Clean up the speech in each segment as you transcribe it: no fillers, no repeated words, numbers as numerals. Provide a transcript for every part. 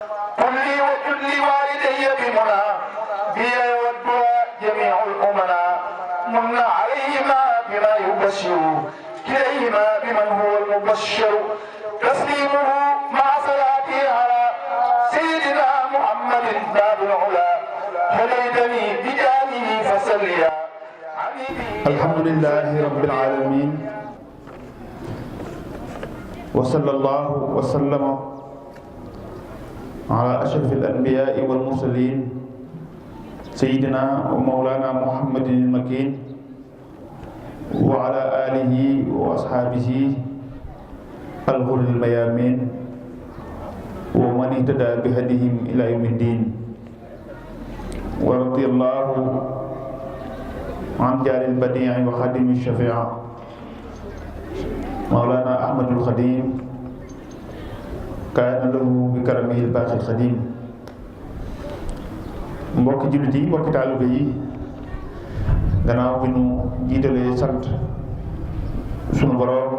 قل لي وقل لوالدي بمنى بي يود جميع الأمنا من عليهما بما يبشر كليهما بمن هو المبشر تسليمه مع صلاته على سيدنا محمد باب العلا هديتني بجانه فسليا. الحمد لله رب العالمين وصلى الله وسلم على أشرف الأنبياء والمرسلين سيدنا ومولانا محمد المكين وعلى آله وأصحابه الغر الميامين ومن اهتدى بهديهم إلى يوم الدين. ورضي الله عن جار البديع وخادم الشفيع مولانا أحمد الخديم كان له بكرمه الباقي الخديم. mbokki jullit yi mbokki taalibe yi gannaaw bi nu jiitalee sant sunu borom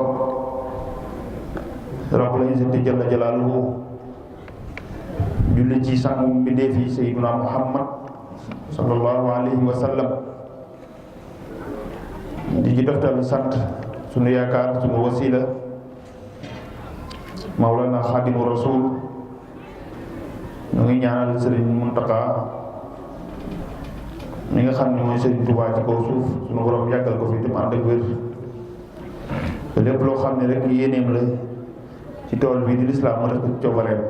rabbul izzati jalla jalaaluhu julli ci sangu mbindeef yi sayyiduna Muhammad sallallahu alayhi wa sallam di ci doftal sant sunu yaakaar sunu wasila Mawlana Xaadimu Rasuul ñu ngi ñaanal Sëriñ Muntaqa mi nga xam ne mooy Sëriñ Tuubaa ci kaw suuf sunu borom yàggal ko fi te mu ànd ak wér te lépp loo xam ne rek yéeneem la ci tool bi di lislaam mu def ko ci coobareem.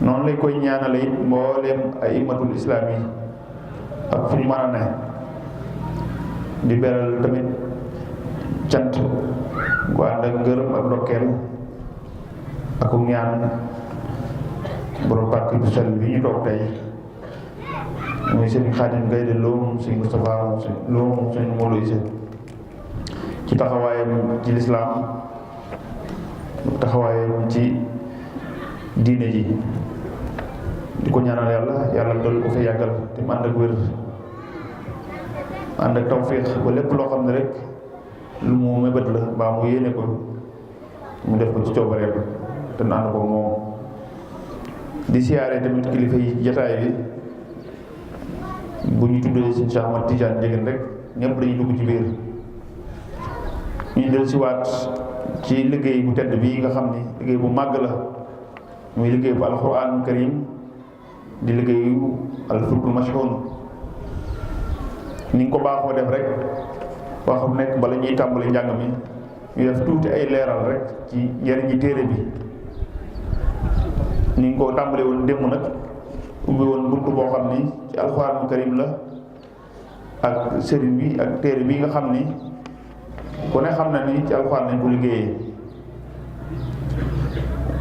noonu lañ koy ñaanale it mbooleem ay imatul islaam yi ak fu ñu mën a ne di beral tamit cant gu ànd ak ngërëm ak ndokkeel ak ñaan borom pàkk bu sell bi ñu toog tey muy sëñ Xaadim Gaynde Lo moom sëñ Moustapha Lo moom sëñ Modou Issa ci taxawaayam ci lislaam taxawaayam ci diine ji di ko ñaanal yàlla dool ko fa yàggal te mu ànd ak wér ànd ak tawfiix ba lépp loo xam ne rek lu mu mébét la mbaa mu yéene ko mu def ko ci coobareem te nu ànd ko moom. di siyaare tamit kilifa yi jataay bi bu ñu tuddee sëñ Cheikh Ahmad Tidiane Ndiéguène rek ñëpp dañuy dugg ci biir ñu del siwaat ci liggéey bu tedd bii nga xam ni liggéey bu màgg la muy liggéey bu alxuraan karim di liggéeyu alfulkul mashhun ni nga ko baaxoo def rek wax bu nekk bala ñuy tàmbali njàng mi ñu def tuuti ay leeral rek ci njëriñi téere bi ni nga ko tàmbali woon démb nag ubbi woon buntu boo xam ni ci alxuraan karim la ak sëriñ bi ak téere bi nga xam ni ku ne xam na ni ci alxuraan lañ ko liggéeyee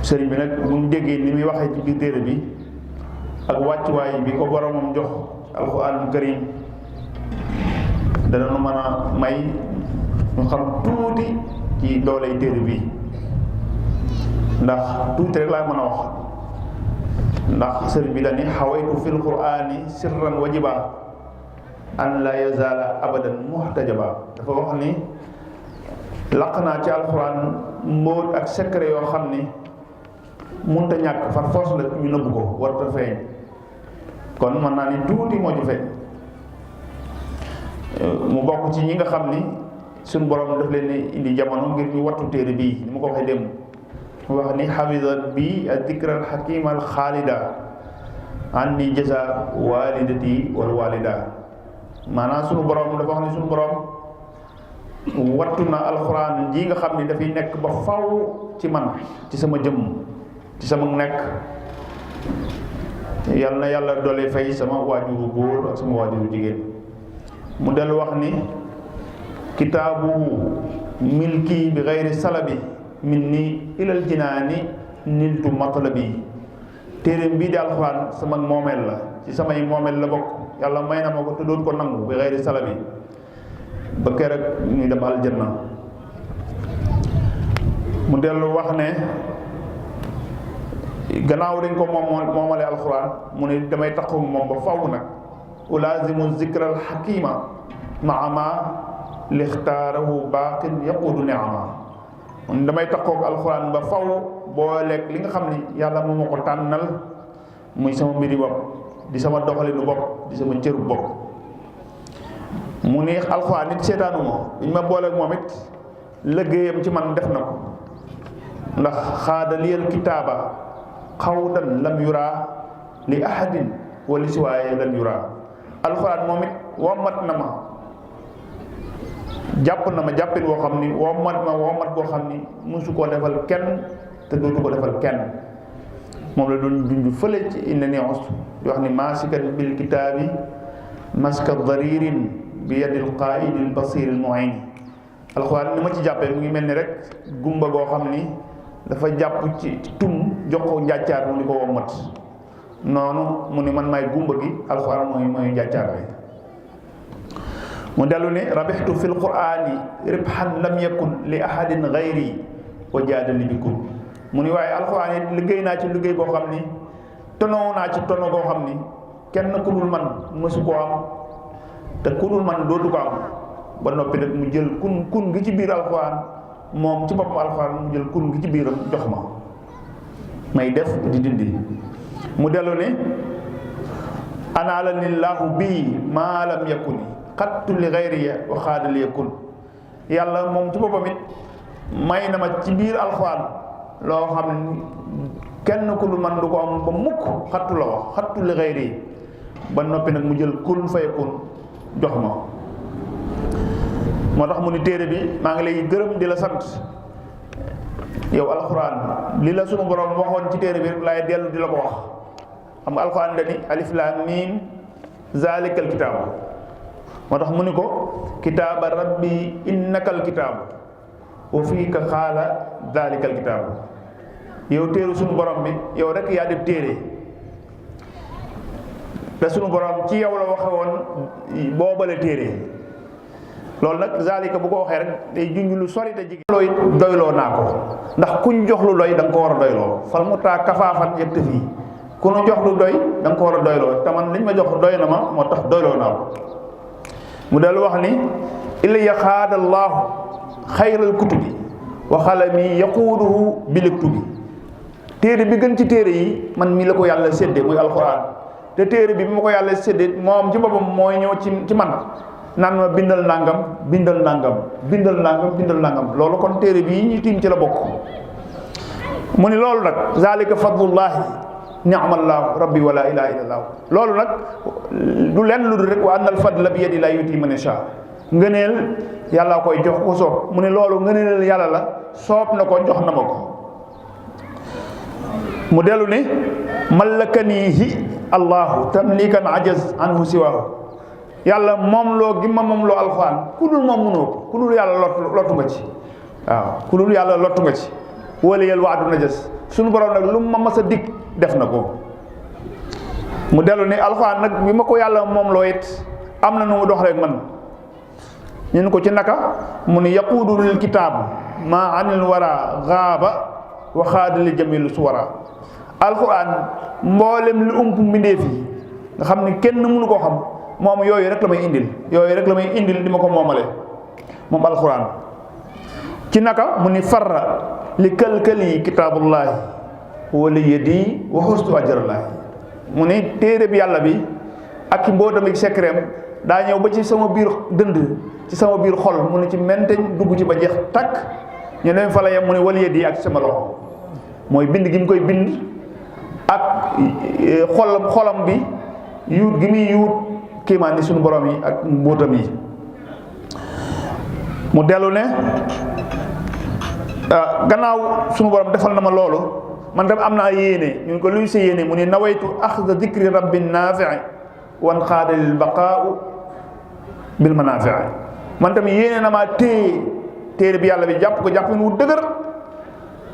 sëriñ bi nag bu ñu déggee ni muy waxee ci biir téere bi ak wàccuwaay bi ko boromam jox alxuraan karim dana nu mën a may ñu xam tuuti ci dooley téere bi ndax tuuti rek laa mën a wax ndax sëriñ bi dañu xawaytu fil qur'ani sirran wajiba an la yazala abadan muhtajaba dafa wax ni laq naa ci alxuraan mbóot ak secret yoo xam ni munta ñàkk far force la ñu nëbb ko warta feeñ kon mën naa ni tuuti moo ci feeñ mu bokk ci ñi nga xam ni suñu borom daf leen ni indi jamono ngir ñu wattu téere bii ni mu ko waxee démb mu wax ni xafisat bi a dikral xakim al xaalida an ni jasa walidati wal walida maanaam suñu borom dafa wax ni suñu borom wattu na alxuraan ji nga xam ni dafay nekk ba faw ci man ci sama jëmm ci sama nekk yal na yàlla doole fay sama waajuru góor ak sama waajuru jigéen mu dellu wax ni kitaabu milki bi xayri salabi min ni ilal jinaani niltu matlabi téeréem bii di alxuraan sama moomeel la ci samay moomeel la bokk yàlla may na ma ko te doon ko nangu bi xayri salabi ba keroog ñuy dem aljanna mu dellu wax ne gannaaw dañ ko moomale alxuraan mu ne damay taxaw moom ba faw nag ulaazimu zikral xakima maama lixtaarahu baaqin yaquudu niama damay taxaw alxuraan ba faw booleeg li nga xam ni yàlla moo ma ko tànnal muy sama mbiri bopp di sama doxalinu bopp di sama cëru bopp. mu ne alxuraan nit seetaanu ma bi ñu ma booleeg moom it liggéeyam ci man def na ko ndax xaada liyal kitaaba xawdan lam yuraa li ahadin wa li siwaaye lan yuraa. alxuraan moom it wommat na ma jàpp na ma jàppin woo xam ni wommat boo xam ni musu koo defal kenn te dootu ko defal kenn. moom la doon junj fële ci inna ni us di wax ni maasikan bil kitaabi maska daririn bi yadil qaidil basiril muin. alxuraan ni ma ci jàppee mu ngi mel ni rek gumba goo xam ni dafa jàpp ci tum jox ko njàccaar mu ni ko wommat noonu mu ni man maay gumba gi alxuraan mooy njàccaar bi. mu dellu ne rabixtu fi lqurani ribhan lam yakun li ahadin gayri wa jaadali bikum. mu ni waaye alxuraan yi liggéey naa ci liggéey boo xam ni tonow naa ci tono boo xam ni kenn ku dul man mësu koo am te ku dul man dootu ko am. ba noppi nag mu jël kun gi ci biir alxuraan moom ci boppam alxuraan mu jël kun gi ci biiram jox ma may def di dindi. mu dellu ne anaalani llaahu bii maa lam yakuni xattu li gayriya wa xaada li yakun. yàlla moom ci boppam it may na ma ci biir alxuraan loo xam ne kenn ku lu man du ko am ba mukk xattu la wax xattu li gayri. ba noppi nag mu jël kun fayakun jox ma. moo tax mu ni téere bi maa ngi lay gërëm di la sant yow alxuraan li la sunu borom waxoon ci téere bi rek laay dellu di la ko wax. xam nga alxuraan dani alif laam miim zaalikal kitaabu. moo tax mu ni ko kitaaba rabbi innakal kitaabu wa fiika xaala zaalikal kitaabu. yow téeru sunu borom bi yow rek yaa def téere te sunu borom ci yow la waxe woon boobale téere. loolu nag zalika bu ko waxee rek day junj lu sori te jigéen looy doyloo naa ko ndax kuñ jox lu doy da nga ko war a doyloo fal mu taa kafaafan yëpp fii ku nu jox lu doy da nga ko war a doyloo te man liñ ma jox doy na ma moo tax doyloo naa ko. mu dellu wax ni ilayya xaadallaahu xayral kutubi wa xalami yaquuduhu bilektubi. téere bi gën ci téere yi man mii la ko yàlla séddee muy alxuraan te téere bi ma ko yàlla séddee moom ci boppam mooy ñëw ci man naan ma bindal nangam bindal nangam bindal nangam bindal nangam. loolu kon téere bii ñu tiim ci la bokk. mu ni loolu nag zalika fadlullahi ni'mallahu rabbi wala ilaha illallah. loolu nag du lenn lu dul rek wa annal fadla bi yadi la yuti man yasha. ngëneel yàlla koy jox ko soob. mu ne loolu ngëneel yàlla la soob na ko jox na ma ko. mu dellu ne malakanihi allahu tamlikan ajaz anhu siwahu. yàlla moom loo gi ma moom loo alxuraan ku dul moom mënoo ko ku dul yàlla lottu nga ci. waaw ku dul yàlla lottu nga ci. wala yel waadu najas suñu borom nag lu ma mas a dig def na ko. mu dellu ne alxuraan nag bi ma ko yàlla moom loo it am na nu mu dox rek man. ñu ko ci naka mu ni yaquudu lil kitaab maa anil wara gaaba wa xaadali jamil su wara. alxuraan mboolem lu ump mbindeef yi nga xam ne kenn mënu koo xam moom yooyu rek la may indil di ma ko moomale moom alxuraan. ci naka mu ni farra li kalkali kitaabullahi wala yedi wa xustu ajrallaahi. mu ni téere bi yàlla bi ak mbootam ak secret daa ñëw ba ci sama biir dënd ci sama biir xol mu ne ci menteñ dugg ci ba jeex takk ñu dem fa la yem mu ne wala yedi ak sama loxo mooy bind gi mu koy bind ak xolam bi yuut gi muy yuut kéemaan ni suñu borom yi ak mbóotam yi. mu dellu ne gannaaw suñu borom defal na ma loolu man tam am naa yéene ñun ko luy sa yéene mu ne nawaytu axda dikri rabbin naafi'i wan xaadalil baqaau bil manaafi'i. man tam yéene na maa téere bi yàlla bi jàpp ko jàppin wu dëgër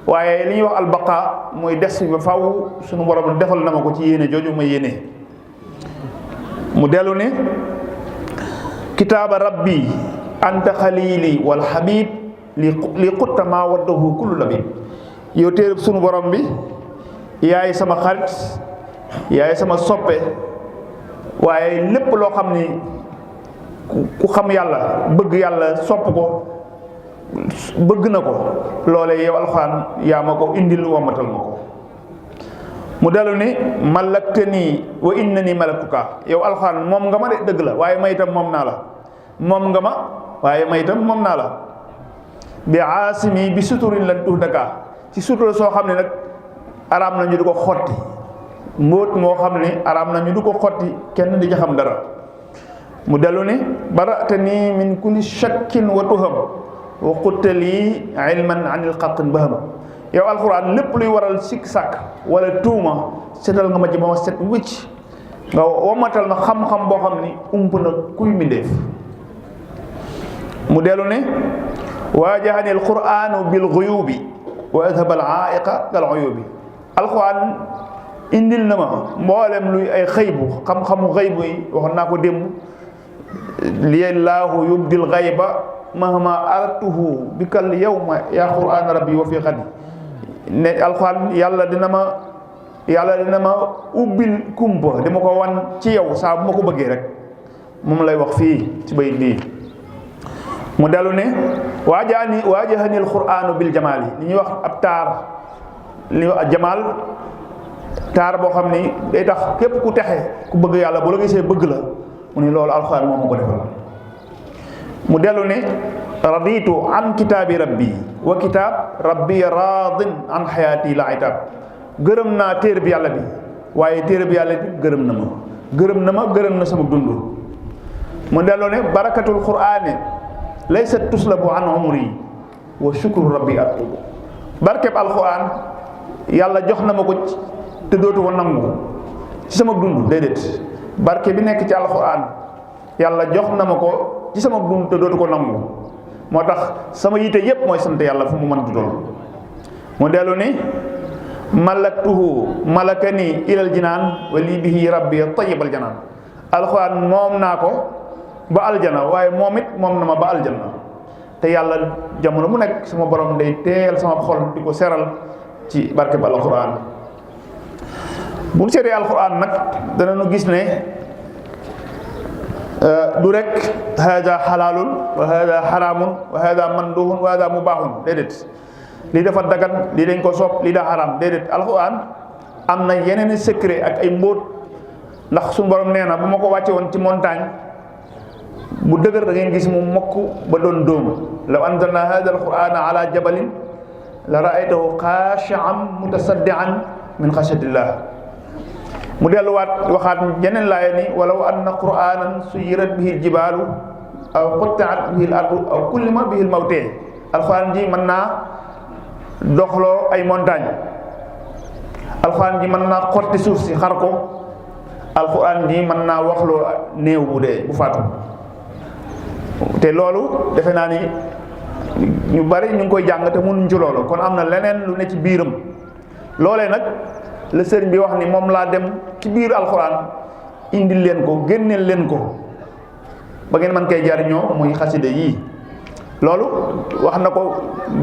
waaye li ñuy wax albaqaa mooy des ba faw suñu borom defal na ma ko ci yéene jooju ma yéene. mu dellu ne kitaaba rabbi anta xalili wal habib li xutta maa waddahu kullu labib. yow téere sunu borom bi yaay sama xarit yaay sama soppe waaye lépp loo xam ni ku xam yàlla bëgg yàlla sopp ko bëgg na ko loolee yow alxuraan yaa ma ko indil wamatal ma ko. mu dellu ni malaktani wa innani malaktuka yow alxuraan moom nga ma de dëgg la waaye may itam moom naa la moom nga ma waaye may itam moom naa la bi aasimi bi suturin lan tuhdaka ci sutura soo xam ne nag araam na ñu di ko xotti mbóot moo xam ne araam na ñu di ko xotti kenn di ca xam dara. mu dellu ni baratani min kulli shakkin wa tuham wa qutali ilman anil xattin baham yow alxuraan lépp luy waral sikk sàkk wala tuuma setal nga ma ci ba ma set wicc nga womatal ma xam-xam boo xam ni ump na kuy mbindéef. mu dellu ne waajahani alquranu bil guyubi wa adhaba al aiqa kal uyubi alxuraan indil na ma mboolem luy ay xëybu xam-xamu xëybu yi waxoon naa ko démb liyallaahu yubdil xayba mahma aratuhu bikal yawma yaa quraan rabbi wa fi xadi ne alxuraan yàlla dina ma ubbil kumpa dama ko wan ci yow saa bu ma ko bëggee rek moom lay wax fii ci bayit bii. mu dellu ne waajahani alquranu bil jamaal yi li ñuy wax ab taar li ñuy wax jamaal taar boo xam ni day tax képp ku texe ku bëgg yàlla bu la gisee bëgg la mu ni loolu alxuraan moom ma ko defal. mu dellu ne raditu an kitaabi rabbi wa kitaab rabbi raadin an xayaati la itab gërëm naa téere bi yàlla bi waaye téere bi yàlla bi gërëm na ma gërëm na sama dund. mu dellu ne barakatul quraani laysat tuslabu an umri wa shukru rabbi atubu barkeb alxuraan yàlla jox na ma ko te dootu ko nangu ci sama dund déedéet barke bi nekk ci alxuraan yàlla jox na ma ko ci sama dund te dootu ko nangu moo tax sama yite yépp mooy sant yàlla fu mu mën di doon. mu dellu ni malaktuhu malakani ilal jinaan wa lii bihi rabbi tayyibal janaan alxuraan moom naa ko ba aljana waaye moom it moom na ma ba aljana te yàlla jamono mu nekk sama borom day teel sama xol di ko seral ci barke ba alxuraan. bu ñu seetee alxuraan nag danañu gis ne du rek hada xalaalun wa hada xaraamun wa hada manduhun wa hada mubaaxun déedéet lii dafa dagan lii dañ ko sopp lii daa xaraam déedéet alxuraan am na yeneen secret ak ay mbóot ndax suñu borom nee na bu ma ko wàcce woon ci montagne bu dëgër da ngeen gis mu mokk ba doon dóom law anzalna hada alqurana ala jabalin la raaytahu xaashian mutasaddian min xashatillah. mu delluwaat waxaat yeneen laaya ni walaw anna qur'anan suyirat bihi jibaalu aw qutti'at bihi al-ardu aw kullima bihi al-mawtee alxuraan ji mën naa doxloo ay montagne alxuraan ji mën naa xotti suuf si xar ko alxuraan ji mën naa waxloo néew bu dee bu faatu te loolu defe naa ni ñu bari ñu ngi koy jàng te mënuñ ci loolu kon am na leneen lu ne ci biiram loolee nag la sëriñ bi wax ni moom laa dem ci biir alxuraan indil leen ko génneel leen ko ba ngeen mën koy jariñoo muy xasida yii. loolu wax na ko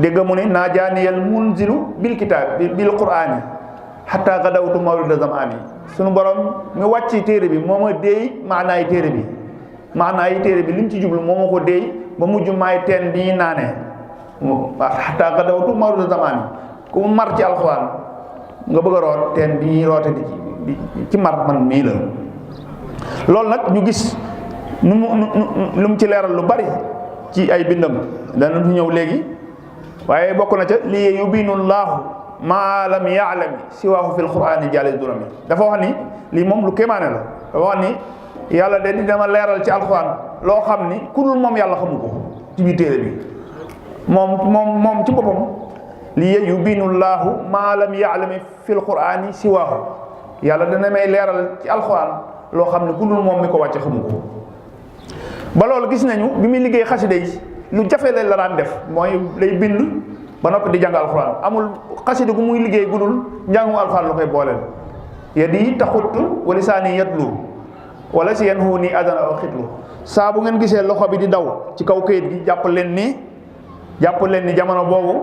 dégg mu ne naajaaniyal munzilu bil kitaab bil quraani xataa gadawtu mawlida zamaani sunu borom mi wàcc téere bi moo ma déey maanaay téere bi maanaay téere bi li mu ci jublu moo ma ko déey ba mujj maay teen bi naanee xataa gadawtu mawlida zamaani ku mar ci alxuraan nga bëgg a root teen bi roote di ci mar man mii la. loolu nag ñu gis nu mu ci leeral lu bari ci ay bindam dana fi ñëw léegi waaye bokk na ca li yubinu llaahu maa lam yaalami siwaahu fil quraani jaalis durami dafa wax ni lii moom lu kéemaane la dafa wax ni yàlla de dama leeral ci alxuraan loo xam ni ku dul moom yàlla xamu ko ci biir téere bi moom ci boppam li yubinu llaahu maa lam yaalami fil quraani siwaahu yàlla dana may leeral ci alxuraan loo xam ne ku dul moom mi ko wàcce xamu ko. ba loolu gis nañu bi muy liggéey xasida yi lu jafe la daan def mooy lay bind ba noppi di jàng alxuraan amul xasida gu muy liggéey gudul njàngum alxuraan lu koy booleel yadi taxuttu wa lisaani yatlu wala si yan hu nii adana aw xitlu saa bu ngeen gisee loxo bi di daw ci kaw kayit gi jàpp leen ni jamono boobu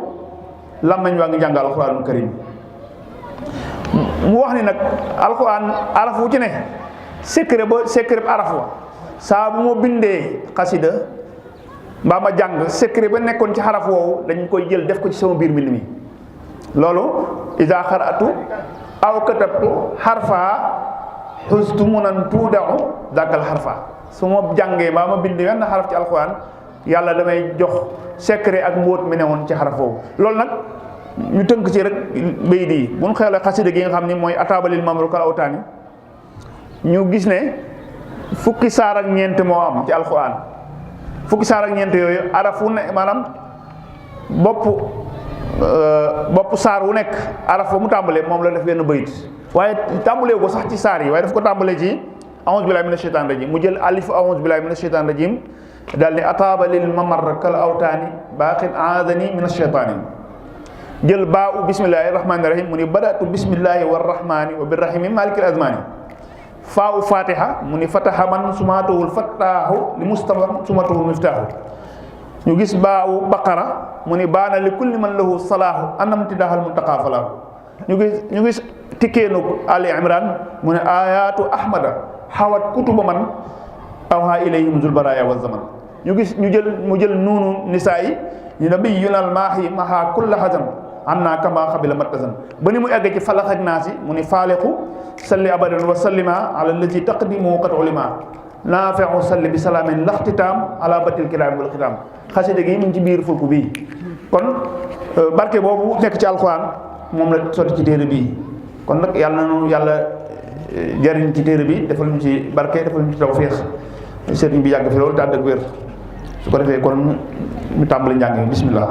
làmmiñ waa ngi jàng alxuraanul karim. mu wax ni nag alxuraan araf wu ci ne secret araf wa saa bu ma bindee xasida mbaa ma jàng secret ba nekkoon ci xaraf woowu dañ koy jël def ko ci sama biir mbind mi loolu ida xaratu aw katabtu xarfa xustu munan tuudaxu dàggal xarfa su ma jàngee mbaa ma bind wenn xaraf ci alxuraan yàlla damay jox secret ak mbóot mi ne woon ci xaraf woowu loolu nag ñu tënk ci rek bayit yi bu ñu xeelee xasida gi nga xam ni mooy ataabalil mamlukal awtaani ñu gis ne fukki saar ak ñeent moo am ci alxuraan fukki saar ak ñeent yooyu araf wu ne maanaam bopp saar wu nekk araf ba mu tàmbalee moom la def benn bayit waaye tàmbalee ko sax ci saar yi waaye daf ko tàmbalee ci a'uuzu billaahi mina shaytaani rajiim mu jël alif a'uuzu billaahi mina shaytaani rajiim daal ni ataabalil mamar kal awtaani baaxin aadani mina shaytaani jël baa u bismillaahi rahmaani rahiim mu ni badatu bismillaahi wa rahmaani wa birrahimi maalikil azmaani faa u fatiha mu ni fataha man sumaatuhul fattaahu li mustafa sumatuhul miftaahu ñu gis baa u baqara mu ni baana li kulli man lahu salaahu anam tidaaxal muntaqaa falaahu ñu gis tikkeenu ali imran mu ne ayaatu ahmada xawat kutuba man awha ilayhim zul baraya wa zaman mu jël nuunu nisaa yi ñu nabiyuna al maahi maha kulla hazan anna kama xabila mattazan ba ni mu egg ci falax ak naasi mu ni faaliqu salli abadan wa sallima ala allazi taqdimu qad ulima naafexu salli bi salaamin laxtitaam ala batil kiraam wal xitaam xasida gi mu ngi ci biir fulku bii kon barke boobu nekk ci alxuraan moom la sotti ci téere bii kon nag yàlla na nu yàlla jariñ ci téere bi defal ñu ci barke defal ñu ci tawfeex sëriñ bi yàgg fi loolu te ànd ak wér su ko defee kon ñu tàmbali njàng mi bismillah